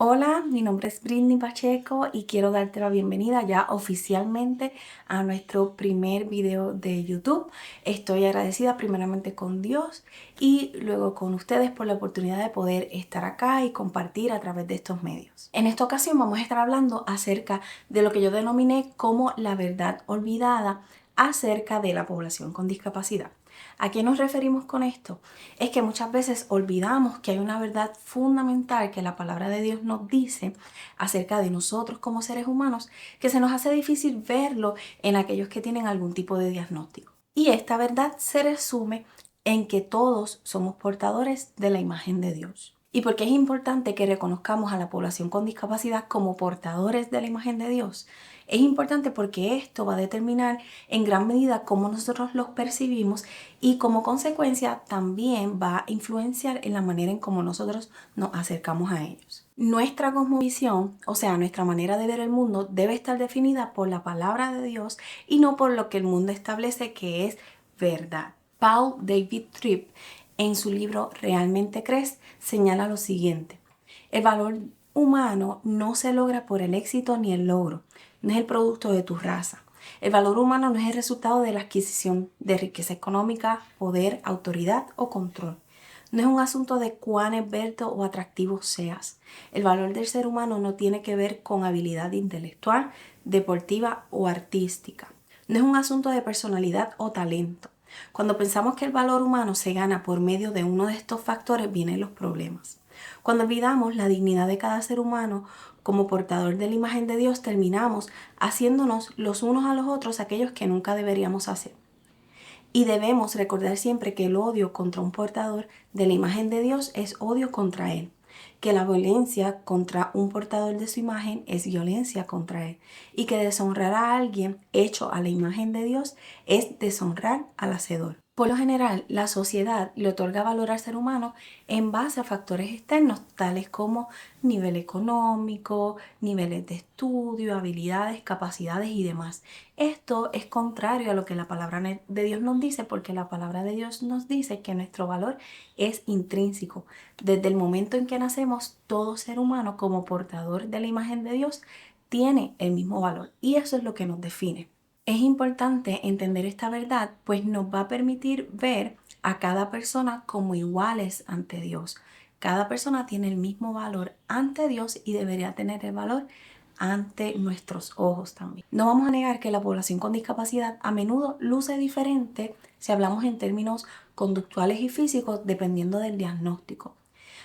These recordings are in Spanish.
Hola, mi nombre es Britney Pacheco y quiero darte la bienvenida ya oficialmente a nuestro primer video de YouTube. Estoy agradecida primeramente con Dios y luego con ustedes por la oportunidad de poder estar acá y compartir a través de estos medios. En esta ocasión vamos a estar hablando acerca de lo que yo denominé como la verdad olvidada acerca de la población con discapacidad. ¿A qué nos referimos con esto? Es que muchas veces olvidamos que hay una verdad fundamental que la palabra de Dios nos dice acerca de nosotros como seres humanos, que se nos hace difícil verlo en aquellos que tienen algún tipo de diagnóstico. Y esta verdad se resume en que todos somos portadores de la imagen de Dios. ¿Y por qué es importante que reconozcamos a la población con discapacidad como portadores de la imagen de Dios? Es importante porque esto va a determinar en gran medida cómo nosotros los percibimos y como consecuencia también va a influenciar en la manera en cómo nosotros nos acercamos a ellos. Nuestra cosmovisión, o sea, nuestra manera de ver el mundo, debe estar definida por la palabra de Dios y no por lo que el mundo establece que es verdad. Paul David Tripp, en su libro ¿Realmente crees?, señala lo siguiente: el valor humano no se logra por el éxito ni el logro, no es el producto de tu raza. El valor humano no es el resultado de la adquisición de riqueza económica, poder, autoridad o control. No es un asunto de cuán esbelto o atractivo seas. El valor del ser humano no tiene que ver con habilidad intelectual, deportiva o artística. No es un asunto de personalidad o talento. Cuando pensamos que el valor humano se gana por medio de uno de estos factores, vienen los problemas. Cuando olvidamos la dignidad de cada ser humano como portador de la imagen de Dios, terminamos haciéndonos los unos a los otros aquellos que nunca deberíamos hacer. Y debemos recordar siempre que el odio contra un portador de la imagen de Dios es odio contra Él, que la violencia contra un portador de su imagen es violencia contra Él, y que deshonrar a alguien hecho a la imagen de Dios es deshonrar al hacedor. Por lo general, la sociedad le otorga valor al ser humano en base a factores externos, tales como nivel económico, niveles de estudio, habilidades, capacidades y demás. Esto es contrario a lo que la palabra de Dios nos dice, porque la palabra de Dios nos dice que nuestro valor es intrínseco. Desde el momento en que nacemos, todo ser humano como portador de la imagen de Dios tiene el mismo valor, y eso es lo que nos define. Es importante entender esta verdad, pues nos va a permitir ver a cada persona como iguales ante Dios. Cada persona tiene el mismo valor ante Dios y debería tener el valor ante nuestros ojos también. No vamos a negar que la población con discapacidad a menudo luce diferente si hablamos en términos conductuales y físicos dependiendo del diagnóstico.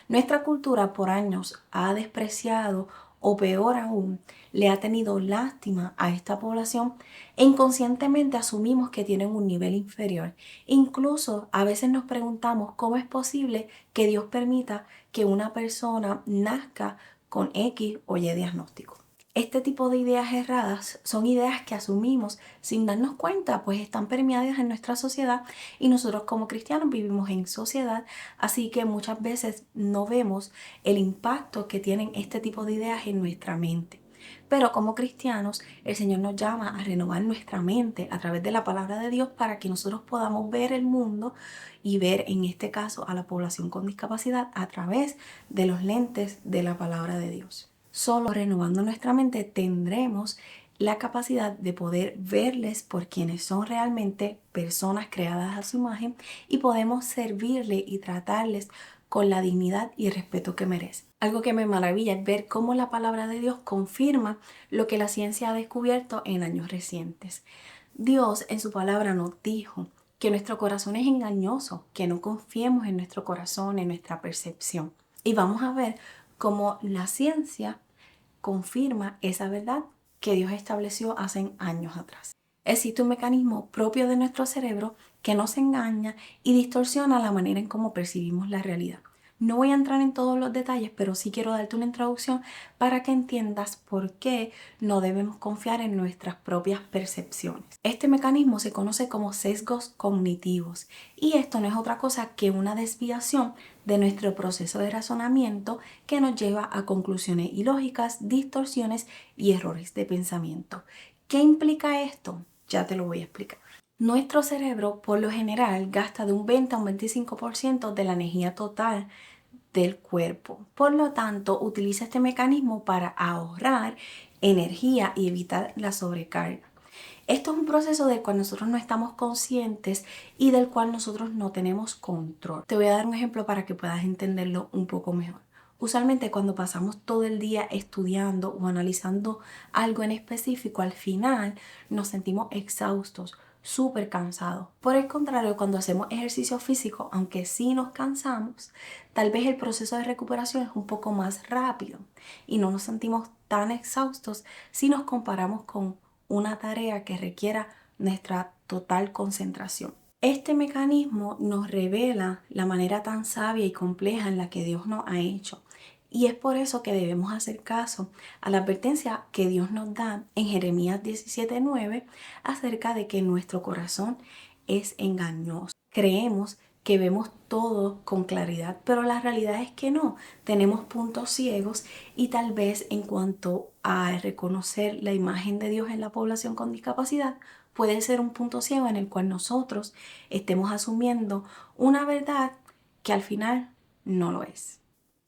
Nuestra cultura por años ha despreciado o peor aún, le ha tenido lástima a esta población e inconscientemente asumimos que tienen un nivel inferior. Incluso a veces nos preguntamos cómo es posible que Dios permita que una persona nazca con X o Y diagnóstico. Este tipo de ideas erradas son ideas que asumimos sin darnos cuenta, pues están permeadas en nuestra sociedad y nosotros como cristianos vivimos en sociedad, así que muchas veces no vemos el impacto que tienen este tipo de ideas en nuestra mente. Pero como cristianos, el Señor nos llama a renovar nuestra mente a través de la palabra de Dios para que nosotros podamos ver el mundo y ver, en este caso, a la población con discapacidad a través de los lentes de la palabra de Dios. Solo renovando nuestra mente tendremos la capacidad de poder verles por quienes son realmente personas creadas a su imagen y podemos servirle y tratarles con la dignidad y el respeto que merecen. Algo que me maravilla es ver cómo la palabra de Dios confirma lo que la ciencia ha descubierto en años recientes. Dios en su palabra nos dijo que nuestro corazón es engañoso, que no confiemos en nuestro corazón, en nuestra percepción. Y vamos a ver cómo la ciencia confirma esa verdad que Dios estableció hace años atrás. Existe un mecanismo propio de nuestro cerebro que nos engaña y distorsiona la manera en cómo percibimos la realidad. No voy a entrar en todos los detalles, pero sí quiero darte una introducción para que entiendas por qué no debemos confiar en nuestras propias percepciones. Este mecanismo se conoce como sesgos cognitivos y esto no es otra cosa que una desviación de nuestro proceso de razonamiento que nos lleva a conclusiones ilógicas, distorsiones y errores de pensamiento. ¿Qué implica esto? Ya te lo voy a explicar. Nuestro cerebro, por lo general, gasta de un 20 a un 25% de la energía total del cuerpo. Por lo tanto, utiliza este mecanismo para ahorrar energía y evitar la sobrecarga. Esto es un proceso del cual nosotros no estamos conscientes y del cual nosotros no tenemos control. Te voy a dar un ejemplo para que puedas entenderlo un poco mejor. Usualmente cuando pasamos todo el día estudiando o analizando algo en específico, al final nos sentimos exhaustos, súper cansados. Por el contrario, cuando hacemos ejercicio físico, aunque sí nos cansamos, tal vez el proceso de recuperación es un poco más rápido y no nos sentimos tan exhaustos si nos comparamos con una tarea que requiera nuestra total concentración. Este mecanismo nos revela la manera tan sabia y compleja en la que Dios nos ha hecho. Y es por eso que debemos hacer caso a la advertencia que Dios nos da en Jeremías 17:9 acerca de que nuestro corazón es engañoso. Creemos que vemos todo con claridad, pero la realidad es que no. Tenemos puntos ciegos y tal vez en cuanto a reconocer la imagen de Dios en la población con discapacidad, puede ser un punto ciego en el cual nosotros estemos asumiendo una verdad que al final no lo es.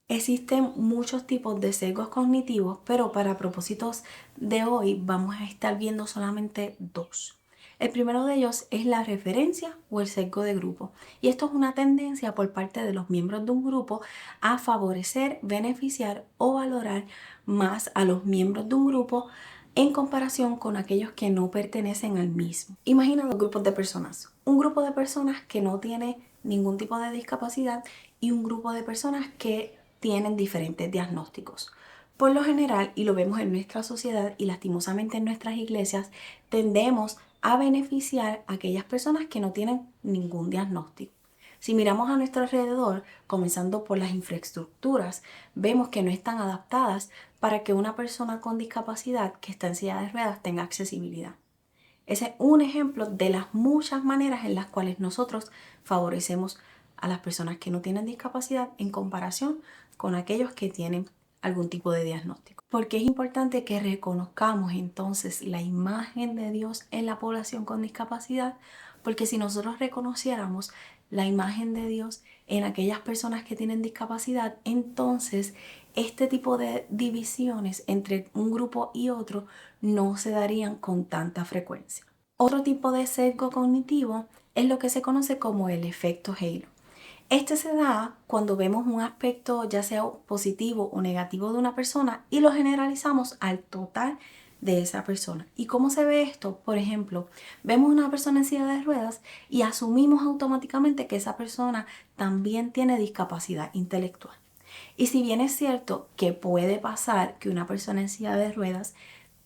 Existen muchos tipos de sesgos cognitivos, pero para propósitos de hoy vamos a estar viendo solamente dos. El primero de ellos es la referencia o el sesgo de grupo. Y esto es una tendencia por parte de los miembros de un grupo a favorecer, beneficiar o valorar más a los miembros de un grupo en comparación con aquellos que no pertenecen al mismo. Imagina dos grupos de personas. Un grupo de personas que no tiene ningún tipo de discapacidad y un grupo de personas que tienen diferentes diagnósticos. Por lo general, y lo vemos en nuestra sociedad y lastimosamente en nuestras iglesias, tendemos a beneficiar a aquellas personas que no tienen ningún diagnóstico. Si miramos a nuestro alrededor, comenzando por las infraestructuras, vemos que no están adaptadas para que una persona con discapacidad que está en silla de ruedas tenga accesibilidad. Ese es un ejemplo de las muchas maneras en las cuales nosotros favorecemos a las personas que no tienen discapacidad en comparación con aquellos que tienen algún tipo de diagnóstico. Porque es importante que reconozcamos entonces la imagen de Dios en la población con discapacidad, porque si nosotros reconociéramos la imagen de Dios en aquellas personas que tienen discapacidad, entonces este tipo de divisiones entre un grupo y otro no se darían con tanta frecuencia. Otro tipo de sesgo cognitivo es lo que se conoce como el efecto halo. Este se da cuando vemos un aspecto ya sea positivo o negativo de una persona y lo generalizamos al total de esa persona. ¿Y cómo se ve esto? Por ejemplo, vemos una persona en silla de ruedas y asumimos automáticamente que esa persona también tiene discapacidad intelectual. Y si bien es cierto que puede pasar que una persona en silla de ruedas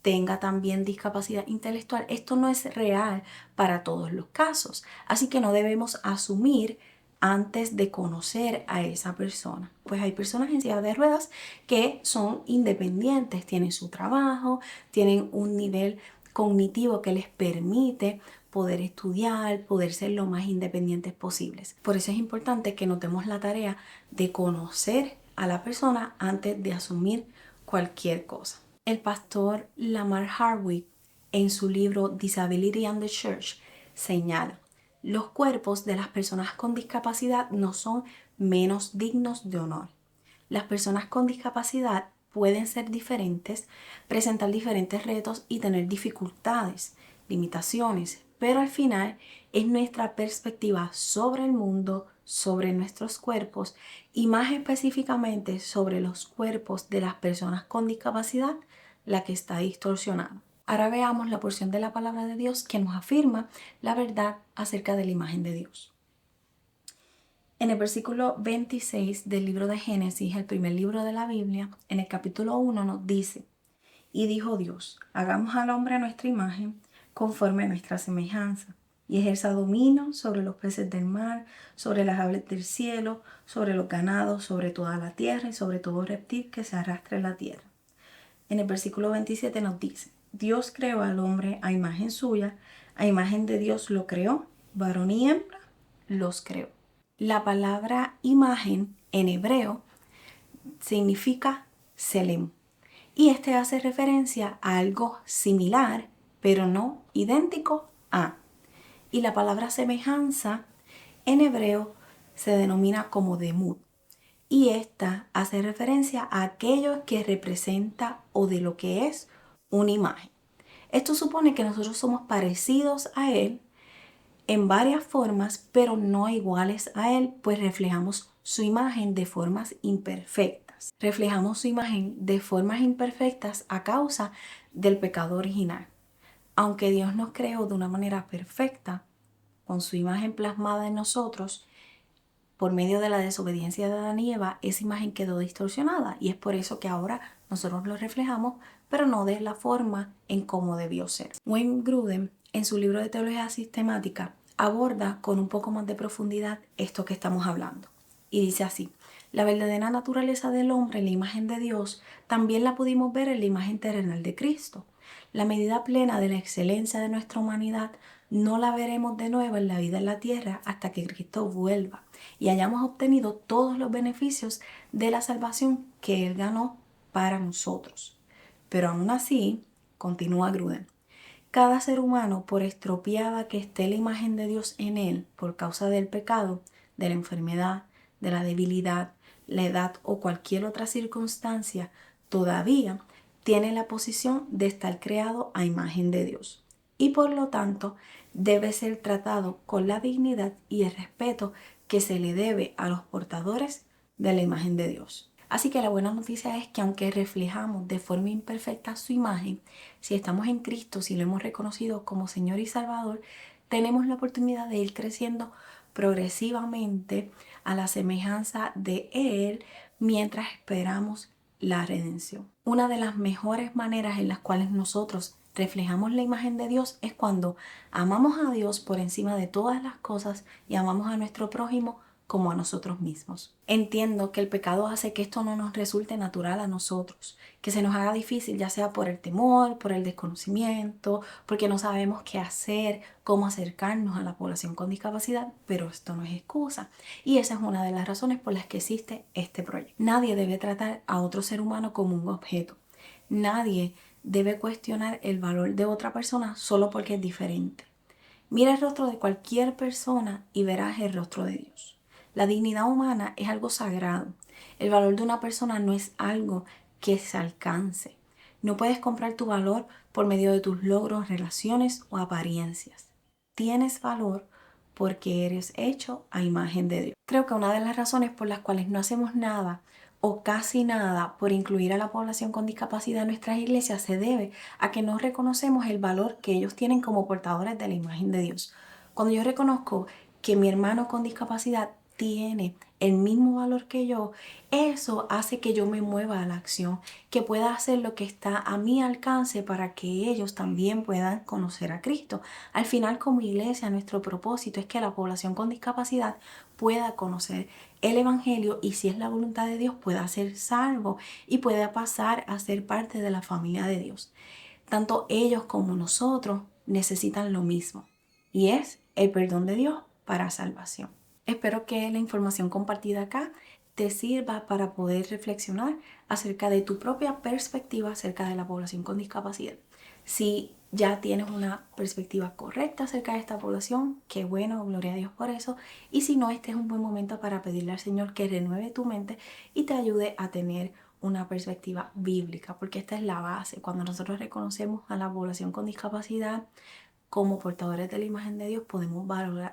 tenga también discapacidad intelectual, esto no es real para todos los casos. Así que no debemos asumir antes de conocer a esa persona. Pues hay personas en silla de ruedas que son independientes, tienen su trabajo, tienen un nivel cognitivo que les permite poder estudiar, poder ser lo más independientes posibles. Por eso es importante que nos demos la tarea de conocer a la persona antes de asumir cualquier cosa. El pastor Lamar Hardwick, en su libro Disability and the Church, señala: los cuerpos de las personas con discapacidad no son menos dignos de honor. Las personas con discapacidad pueden ser diferentes, presentar diferentes retos y tener dificultades, limitaciones, pero al final es nuestra perspectiva sobre el mundo, sobre nuestros cuerpos y más específicamente sobre los cuerpos de las personas con discapacidad la que está distorsionada. Ahora veamos la porción de la palabra de Dios que nos afirma la verdad acerca de la imagen de Dios. En el versículo 26 del libro de Génesis, el primer libro de la Biblia, en el capítulo 1 nos dice: y dijo Dios, hagamos al hombre a nuestra imagen, conforme a nuestra semejanza, y ejerza dominio sobre los peces del mar, sobre las aves del cielo, sobre los ganados, sobre toda la tierra y sobre todo reptil que se arrastre en la tierra. En el versículo 27 nos dice: Dios creó al hombre a imagen suya, a imagen de Dios lo creó, varón y hembra los creó. La palabra imagen en hebreo significa selem y este hace referencia a algo similar pero no idéntico a. Y la palabra semejanza en hebreo se denomina como demut. y esta hace referencia a aquello que representa o de lo que es una imagen. Esto supone que nosotros somos parecidos a Él en varias formas, pero no iguales a Él, pues reflejamos su imagen de formas imperfectas. Reflejamos su imagen de formas imperfectas a causa del pecado original. Aunque Dios nos creó de una manera perfecta, con su imagen plasmada en nosotros, por medio de la desobediencia de Adán y Eva, esa imagen quedó distorsionada y es por eso que ahora nosotros lo reflejamos, pero no de la forma en cómo debió ser. Wayne Grudem, en su libro de Teología Sistemática, aborda con un poco más de profundidad esto que estamos hablando. Y dice así: la verdadera naturaleza del hombre en la imagen de Dios también la pudimos ver en la imagen terrenal de Cristo. La medida plena de la excelencia de nuestra humanidad no la veremos de nuevo en la vida en la tierra hasta que Cristo vuelva y hayamos obtenido todos los beneficios de la salvación que Él ganó para nosotros. Pero aún así, continúa Grudem, cada ser humano, por estropeada que esté la imagen de Dios en él por causa del pecado, de la enfermedad, de la debilidad, la edad o cualquier otra circunstancia, todavía tiene la posición de estar creado a imagen de Dios y por lo tanto debe ser tratado con la dignidad y el respeto que se le debe a los portadores de la imagen de Dios. Así que la buena noticia es que aunque reflejamos de forma imperfecta su imagen, si estamos en Cristo, si lo hemos reconocido como Señor y Salvador, tenemos la oportunidad de ir creciendo progresivamente a la semejanza de Él mientras esperamos la redención. Una de las mejores maneras en las cuales nosotros reflejamos la imagen de Dios es cuando amamos a Dios por encima de todas las cosas y amamos a nuestro prójimo como a nosotros mismos. Entiendo que el pecado hace que esto no nos resulte natural a nosotros, que se nos haga difícil, ya sea por el temor, por el desconocimiento, porque no sabemos qué hacer, cómo acercarnos a la población con discapacidad, pero esto no es excusa. Y esa es una de las razones por las que existe este proyecto. Nadie debe tratar a otro ser humano como un objeto. Nadie debe cuestionar el valor de otra persona solo porque es diferente. Mira el rostro de cualquier persona y verás el rostro de Dios. La dignidad humana es algo sagrado. El valor de una persona no es algo que se alcance. No puedes comprar tu valor por medio de tus logros, relaciones o apariencias. Tienes valor porque eres hecho a imagen de Dios. Creo que una de las razones por las cuales no hacemos nada o casi nada por incluir a la población con discapacidad en nuestras iglesias se debe a que no reconocemos el valor que ellos tienen como portadores de la imagen de Dios. Cuando yo reconozco que mi hermano con discapacidad tiene el mismo valor que yo, eso hace que yo me mueva a la acción, que pueda hacer lo que está a mi alcance para que ellos también puedan conocer a Cristo. Al final, como iglesia, nuestro propósito es que la población con discapacidad pueda conocer el Evangelio y, si es la voluntad de Dios, pueda ser salvo y pueda pasar a ser parte de la familia de Dios. Tanto ellos como nosotros necesitan lo mismo, y es el perdón de Dios para salvación. Espero que la información compartida acá te sirva para poder reflexionar acerca de tu propia perspectiva acerca de la población con discapacidad. Si ya tienes una perspectiva correcta acerca de esta población, qué bueno, gloria a Dios por eso. Y si no, este es un buen momento para pedirle al Señor que renueve tu mente y te ayude a tener una perspectiva bíblica, porque esta es la base. Cuando nosotros reconocemos a la población con discapacidad como portadores de la imagen de Dios, podemos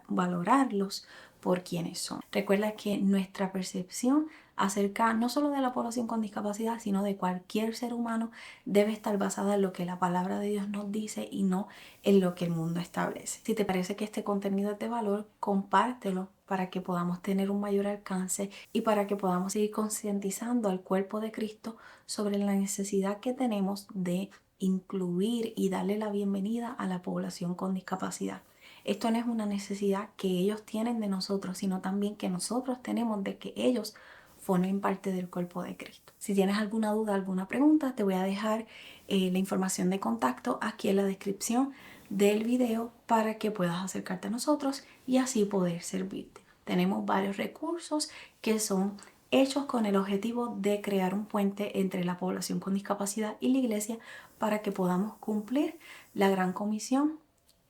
valorarlos por quienes son. Recuerda que nuestra percepción acerca no solo de la población con discapacidad, sino de cualquier ser humano, debe estar basada en lo que la palabra de Dios nos dice y no en lo que el mundo establece. Si te parece que este contenido es de valor, compártelo para que podamos tener un mayor alcance y para que podamos seguir concientizando al cuerpo de Cristo sobre la necesidad que tenemos de incluir y darle la bienvenida a la población con discapacidad. Esto no es una necesidad que ellos tienen de nosotros, sino también que nosotros tenemos de que ellos formen parte del cuerpo de Cristo. Si tienes alguna duda, alguna pregunta, te voy a dejar la información de contacto aquí en la descripción del video para que puedas acercarte a nosotros y así poder servirte. Tenemos varios recursos que son hechos con el objetivo de crear un puente entre la población con discapacidad y la iglesia para que podamos cumplir la gran comisión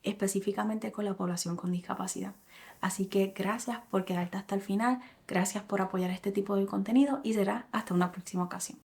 específicamente con la población con discapacidad. Así que gracias por quedarte hasta el final, gracias por apoyar este tipo de contenido y será hasta una próxima ocasión.